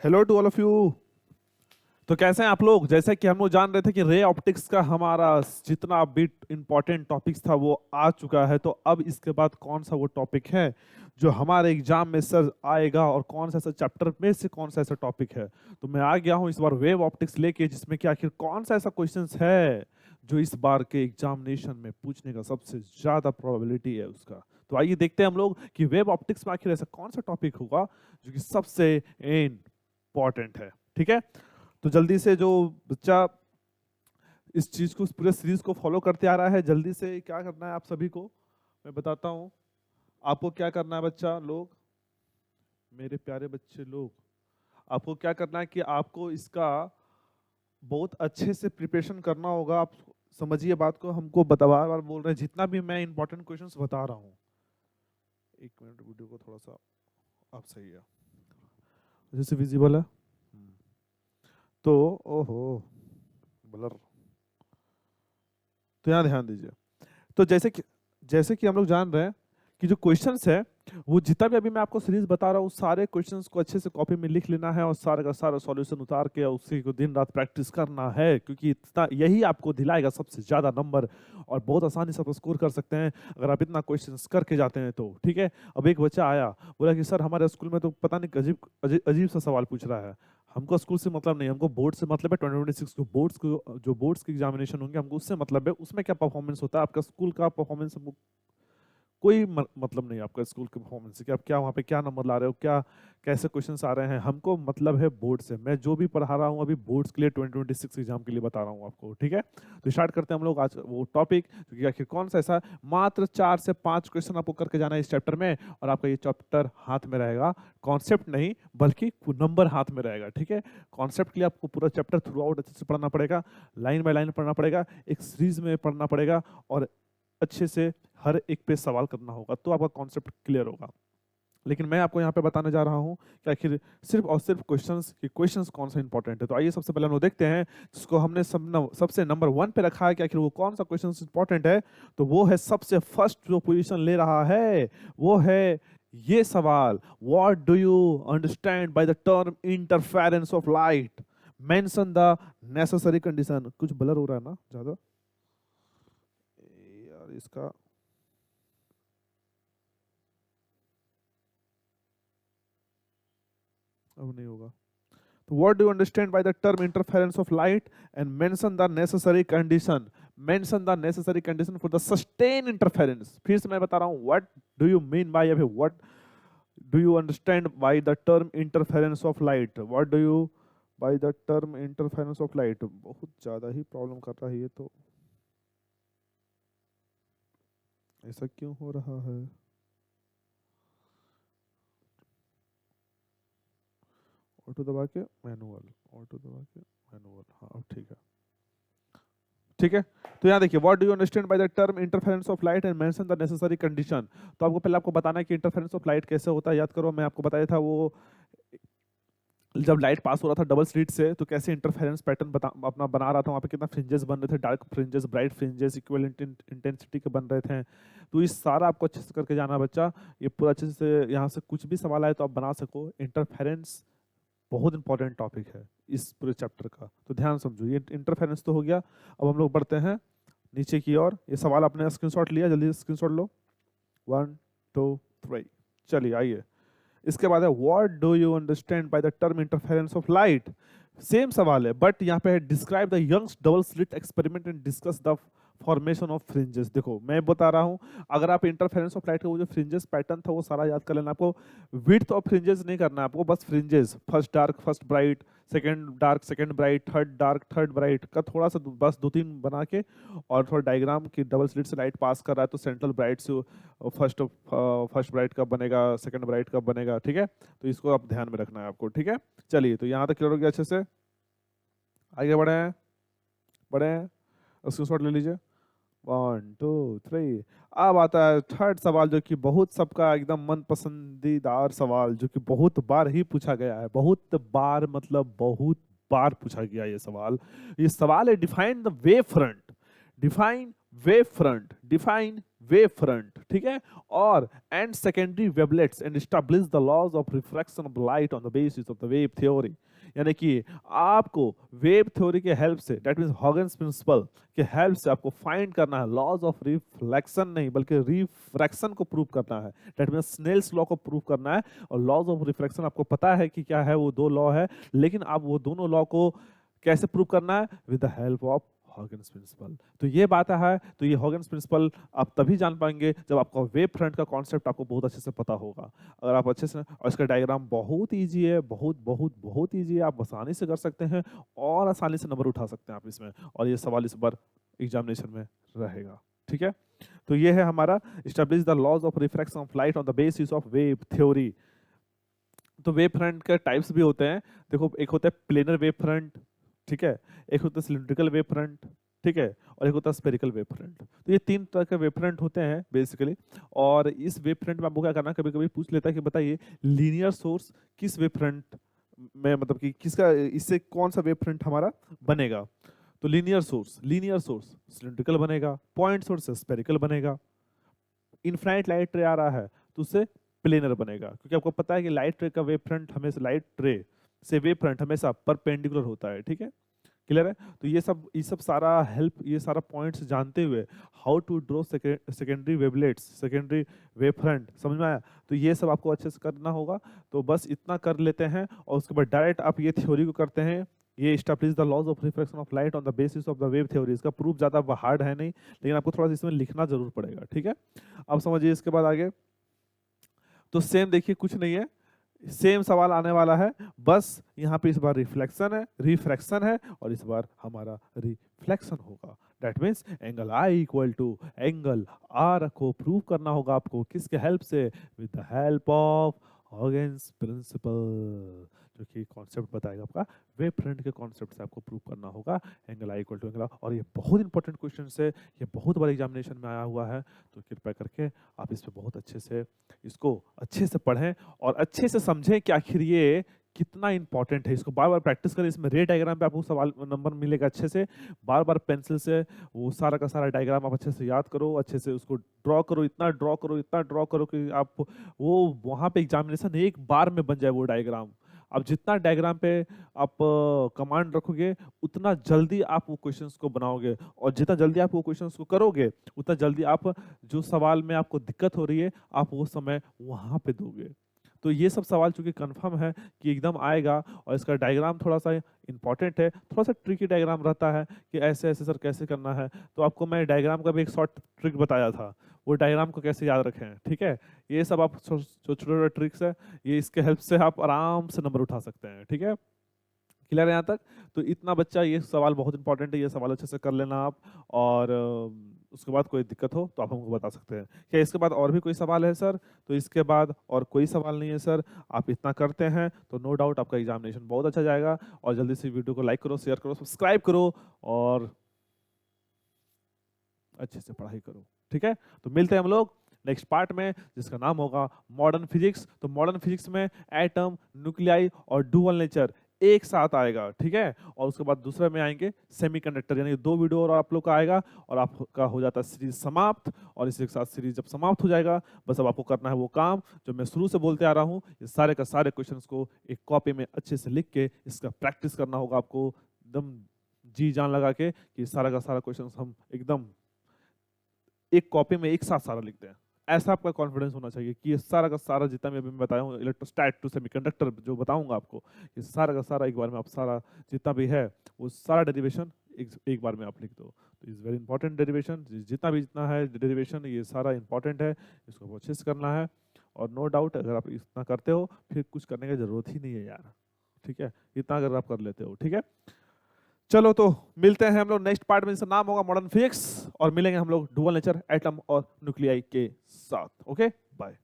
Hello to all of you. तो कैसे हैं आप लोग? जैसे कि हम लोग जान रहे थे कि रे ऑप्टिक्स का हमारा जितना भी इंपॉर्टेंट टॉपिक्स था वो आ चुका है, तो अब इसके बाद कौन सा वो टॉपिक है जो हमारे एग्जाम में सर आएगा और कौन सा ऐसा चैप्टर में से कौन सा ऐसा टॉपिक है। तो मैं आ गया हूं इस बार वेव ऑप्टिक्स लेके, जिसमें कि आखिर कौन सा ऐसा क्वेश्चंस है जो इस बार के एग्जामिनेशन में पूछने का सबसे ज्यादा प्रोबेबिलिटी है उसका। तो आइए देखते हैं हम लोग कि वेव ऑप्टिक्स में आखिर ऐसा कौन सा टॉपिक होगा जो कि सबसे इंपॉर्टेंट है। ठीक है, तो जल्दी से जो बच्चा इस चीज को, इस पूरे सीरीज को फॉलो करते आ रहा है, जल्दी से क्या करना है आप सभी को मैं बताता हूं। आपको क्या करना है बच्चा लोग, मेरे प्यारे बच्चे लोग, आपको क्या करना है कि आपको इसका बहुत अच्छे से प्रिपरेशन करना होगा। आप समझिए बात को, हमको बार बार बोल रहे हैं जितना भी मैं इंपॉर्टेंट क्वेश्चंस बता रहा हूँ। एक मिनट, वीडियो को थोड़ा सा आप सही है जैसे विजिबल है तो ओहो ब्लर, तो यहाँ ध्यान दीजिए। तो जैसे कि हम लोग जान रहे हैं कि जो क्वेश्चंस है वो जितना भी अभी मैं आपको सीरीज बता रहा हूँ, सारे क्वेश्चंस को अच्छे से कॉपी में लिख लेना है और सारा का सारा सॉल्यूशन उतार के उसी को दिन रात प्रैक्टिस करना है, क्योंकि इतना यही आपको दिलाएगा सबसे ज्यादा नंबर और बहुत आसानी से आप स्कोर कर सकते हैं अगर आप इतना क्वेश्चंस करके जाते हैं तो। ठीक है, अब एक बच्चा आया बोला कि सर हमारे स्कूल में तो पता नहीं अजीब अजीब सा सवाल पूछ रहा है। हमको स्कूल से मतलब नहीं, हमको बोर्ड से मतलब है। 2026 को बोर्ड्स के एग्जामिनेशन होंगे, हमको उससे मतलब है। उसमें क्या परफॉर्मेंस होता है आपका स्कूल का परफॉर्मेंस हमको कोई मतलब नहीं आपका स्कूल के परफॉर्मेंस से कि आप क्या वहाँ पे क्या नंबर ला रहे हो, क्या कैसे क्वेश्चंस आ रहे हैं। हमको मतलब है बोर्ड से। मैं जो भी पढ़ा रहा हूँ अभी बोर्ड्स के लिए 2026 एग्जाम के लिए बता रहा हूँ आपको। ठीक है, तो स्टार्ट करते हैं हम लोग आज वो टॉपिक, क्योंकि आखिर कौन सा ऐसा, मात्र 4 से 5 क्वेश्चन आपको करके जाना है इस चैप्टर में और आपका ये चैप्टर हाथ में रहेगा। कॉन्सेप्ट नहीं बल्कि नंबर हाथ में रहेगा। ठीक है, कॉन्सेप्ट के लिए आपको पूरा चैप्टर थ्रू आउट अच्छे से पढ़ना पड़ेगा, लाइन बाय लाइन पढ़ना पड़ेगा, एक सीरीज में पढ़ना पड़ेगा और अच्छे से हर एक पे सवाल करना होगा, तो आपका कॉन्सेप्ट क्लियर होगा। लेकिन मैं आपको यहाँ पे बताने जा रहा हूँ कि आखिर सिर्फ और सिर्फ क्वेश्चंस कौन सा इंपॉर्टेंट है। तो आइए सबसे पहले हम लोग देखते हैं जिसको हमने सबसे नंबर 1 पे रखा है कि आखिर वो कौन सा क्वेश्चन इंपॉर्टेंट है। तो वो है सबसे फर्स्ट जो पोजीशन ले रहा है वो है ये सवाल, what do you understand by the term interference of light, mention the necessary condition. कुछ ब्लर हो रहा है ना ज्यादा यार इसका, अब नहीं होगा। तो what do you understand by the term interference of light and mention the necessary condition, mention the necessary condition for the sustained interference। फिर से मैं बता रहा हूँ, what do you mean by, या फिर what do you understand by the term interference of light, what do you by the term interference of light। बहुत ज्यादा ही प्रॉब्लम कर रहा है ये, तो ऐसा क्यों हो रहा है? ऑटो दबा के मैनुअल, ऑटो दबा के मैनुअल, हाँ अब ठीक है। ठीक है, तो यहाँ देखिए, what do you understand by the term interference of light and mention the necessary condition. तो आपको पहले आपको बताना है कि इंटरफेरेंस ऑफ लाइट कैसे होता है। याद करो, मैं आपको बताया था वो जब लाइट पास हो रहा था डबल स्लिट से तो कैसे इंटरफेरेंस पैटर्न अपना बना रहा था, वहाँ पे कितना फ्रिंजेस बन रहे थे, dark fringes, bright fringes, equivalent intensity के बन रहे थे। तो इस सारा आपको अच्छे से करके जाना बच्चा, ये पूरा अच्छे से, यहाँ से कुछ भी सवाल आए तो आप बना सको। इंटरफेरेंस बहुत इंपॉर्टेंट टॉपिक है इस पूरे चैप्टर का, तो ध्यान समझो। ये इंटरफेरेंस तो हो गया। अब हम लोग बढ़ते हैं नीचे की ओर। ये सवाल आपने स्क्रीनशॉट लिया, जल्दी से स्क्रीनशॉट लो। 1 2 3, चलिए आइए। इसके बाद है what do you understand by the term interference of light. Same सवाल है बट यहाँ पे है describe the Young's double slit experiment and discuss the formation of fringes. देखो मैं बता रहा हूँ, अगर आप इंटरफेरेंस ऑफ लाइट का वो जो फ्रिंजेस पैटर्न था वो सारा याद कर लेना। आपको विड्थ ऑफ फ्रिंजेस नहीं करना है, आपको बस fringes, first dark first bright, second dark second bright, third dark third bright का थोड़ा सा बस 2-3 बना के और थोड़ा डायग्राम की डबल स्लिट से लाइट पास कर रहा है तो सेंट्रल ब्राइट से फर्स्ट ब्राइट कब बनेगा, सेकंड ब्राइट कब बनेगा। ठीक है, तो इसको आप ध्यान में रखना है आपको। ठीक है, चलिए तो यहाँ तक क्लियर हो गया अच्छे से। आगे बढ़े हैं, बढ़े हैं, स्क्रीनशॉट ले लीजिए। 1 2 3। अब आता है थर्ड सवाल जो कि बहुत सबका एकदम मन पसंदीदार सवाल, जो कि बहुत बार ही पूछा गया है, बहुत बार मतलब बहुत बार पूछा गया ये सवाल। ये सवाल है define the wave front, define wave front, define wave front, ठीक है, और and secondary wavelets and establish the laws of refraction of light on the basis of the wave theory. यानी कि आपको वेव थ्योरी के हेल्प से, that means Huygens principle के help से आपको फाइंड करना है लॉज ऑफ रिफ्लेक्शन, नहीं बल्कि रिफ्रैक्शन को प्रूव करना है, दैट मींस स्नेल्स लॉ को प्रूव करना है। और लॉज ऑफ रिफ्लेक्शन आपको पता है कि क्या है, वो दो लॉ है, लेकिन आप वो दोनों लॉ को कैसे प्रूव करना है, with the help of Huygens principle. तो ये बात है, तो ये हॉगन्स प्रिंसिपल आप तभी जान पाएंगे जब आपका वेव फ्रंट का कॉन्सेप्ट आपको बहुत अच्छे से पता होगा। अगर आप अच्छे से, और इसका डायग्राम बहुत इजी है, बहुत बहुत बहुत इजी है, आप आसानी से कर सकते हैं और आसानी से नंबर उठा सकते हैं आप इसमें, और ये सवाल इस बार एग्जामिनेशन में रहेगा, ठीक है। तो ये है हमारा establish the laws of refraction of light on the basis of wave theory. तो वेव फ्रंट के टाइप्स भी होते हैं, देखो एक होता है प्लेनर वेव फ्रंट, ठीक है, एक होता है सिलिंड्रिकल वेव फ्रंट, ठीक है, और एक होता है स्फेरिकल वेव फ्रंट। तो ये तीन तरह के वेव फ्रंट होते हैं बेसिकली। और इस वेव फ्रंट में आपको क्या करना है, कभी कभी पूछ लेता है कि बताइए लीनियर सोर्स किस वेव फ्रंट में, मतलब कि किसका, इससे कौन सा वेव फ्रंट हमारा बनेगा। तो लीनियर सोर्स सिलिंड्रिकल बनेगा, पॉइंट सोर्स स्फेरिकल बनेगा, इनफाइनाइट लाइट रे आ रहा है तो उससे प्लेनर बनेगा, क्योंकि आपको पता है कि लाइट रे का वेव फ्रंट हमेशा, लाइट रे से वेव फ्रंट हमेशा परपेंडिकुलर होता है, ठीक है, क्लियर है। तो ये सब सारा हेल्प, ये सारा पॉइंट्स जानते हुए how to draw secondary wavelets, secondary wave front, समझ में आया। तो ये सब आपको अच्छे से करना होगा। तो बस इतना कर लेते हैं और उसके बाद डायरेक्ट आप ये थ्योरी को करते हैं, ये establish the laws of refraction of light on the basis of the wave theory. इसका प्रूफ ज़्यादा हार्ड है नहीं, लेकिन आपको थोड़ा सा इसमें लिखना जरूर पड़ेगा, ठीक है। अब समझिए इसके बाद आगे, तो सेम देखिए कुछ नहीं है, सेम सवाल आने वाला है, बस यहाँ पे इस बार रिफ्लेक्शन है, रिफ्रैक्शन है, और इस बार हमारा रिफ्लेक्शन होगा। That means angle I equal to angle R को प्रूव करना होगा आपको, किसके हेल्प से, with the help of Huygens principle, जो कि कॉन्सेप्ट बताएगा आपका वेव फ्रंट के कॉन्सेप्ट से आपको प्रूव करना होगा angle I equal to angle. और ये बहुत इंपॉर्टेंट क्वेश्चन है, ये बहुत बार एग्जामिनेशन में आया हुआ है, तो कृपया करके आप इस पे बहुत अच्छे से, इसको अच्छे से पढ़ें और अच्छे से समझें कि आखिर ये कितना इंपॉर्टेंट है। इसको बार बार प्रैक्टिस करें, इसमें रे डायग्राम पे आपको सवाल नंबर मिलेगा अच्छे से, बार बार पेंसिल से वो सारा का सारा डायग्राम आप अच्छे से याद करो, अच्छे से उसको ड्रॉ करो, इतना ड्रॉ करो, इतना ड्रॉ करो कि आप वो वहाँ पे एग्जामिनेशन एक बार में बन जाए वो डायग्राम। अब जितना डायग्राम पे आप कमांड रखोगे उतना जल्दी आप वो क्वेश्चंस को बनाओगे, और जितना जल्दी आप वो क्वेश्चंस को करोगे उतना जल्दी आप जो सवाल में आपको दिक्कत हो रही है आप वो समय वहाँ पे दोगे। तो ये सब सवाल चूंकि कंफर्म है कि एकदम आएगा, और इसका डायग्राम थोड़ा सा इंपॉर्टेंट है, थोड़ा सा ट्रिकी डायग्राम रहता है कि ऐसे ऐसे सर कैसे करना है। तो आपको मैं डायग्राम का भी एक शॉर्ट ट्रिक बताया था, वो डायग्राम को कैसे याद रखें, ठीक है। ये सब आप छोटे छोटे ट्रिक्स है, ये इसके हेल्प से आप आराम से नंबर उठा सकते हैं, ठीक है। क्लियर है यहाँ तक। तो इतना बच्चा, ये सवाल बहुत इंपॉर्टेंट है, ये सवाल अच्छे से कर लेना आप, और उसके बाद कोई दिक्कत हो तो आप हमको बता सकते हैं। क्या इसके बाद और भी कोई सवाल है सर? तो इसके बाद और कोई सवाल नहीं है सर। आप इतना करते हैं तो नो डाउट आपका एग्जामिनेशन बहुत अच्छा जाएगा। और जल्दी से वीडियो को लाइक करो, शेयर करो, सब्सक्राइब करो और अच्छे से पढ़ाई करो, ठीक है। तो मिलते हैं हम लोग नेक्स्ट पार्ट में, जिसका नाम होगा मॉडर्न फिजिक्स। तो मॉडर्न फिजिक्स में एटम, न्यूक्लियाई और डुअल नेचर एक साथ आएगा, ठीक है। और उसके बाद दूसरे में आएंगे सेमीकंडक्टर, यानी 2 वीडियो और आप लोग का आएगा और आपका हो जाता है सीरीज समाप्त। और इसी के साथ सीरीज जब समाप्त हो जाएगा, बस अब आपको करना है वो काम जो मैं शुरू से बोलते आ रहा हूँ, ये सारे का सारे क्वेश्चंस को एक कॉपी में अच्छे से लिख के इसका प्रैक्टिस करना होगा आपको, एकदम जी जान लगा के कि सारा का सारा क्वेश्चन हम एकदम एक कॉपी में एक साथ सारा लिखते हैं। ऐसा आपका कॉन्फिडेंस होना चाहिए कि ये सारा का सारा जितना मैं अभी बताया हूँ, इलेक्ट्रोस्टैट टू सेमीकंडक्टर जो बताऊंगा आपको, ये सारा का सारा एक बार में आप सारा जितना भी है वो सारा डेरिवेशन एक बार में आप लिख दो। तो इज वेरी इंपॉर्टेंट डेरिवेशन, जितना है डेरिवेशन ये सारा इंपॉर्टेंट है, इसको अच्छे से करना है। और नो डाउट अगर आप इतना करते हो फिर कुछ करने की जरूरत ही नहीं है यार, ठीक है। इतना अगर आप कर लेते हो, ठीक है। चलो तो मिलते हैं हम लोग नेक्स्ट पार्ट में, जिसका नाम होगा मॉडर्न फिजिक्स, और मिलेंगे हम लोग डुअल नेचर, एटम और न्यूक्लियाई के साथ। Okay, bye.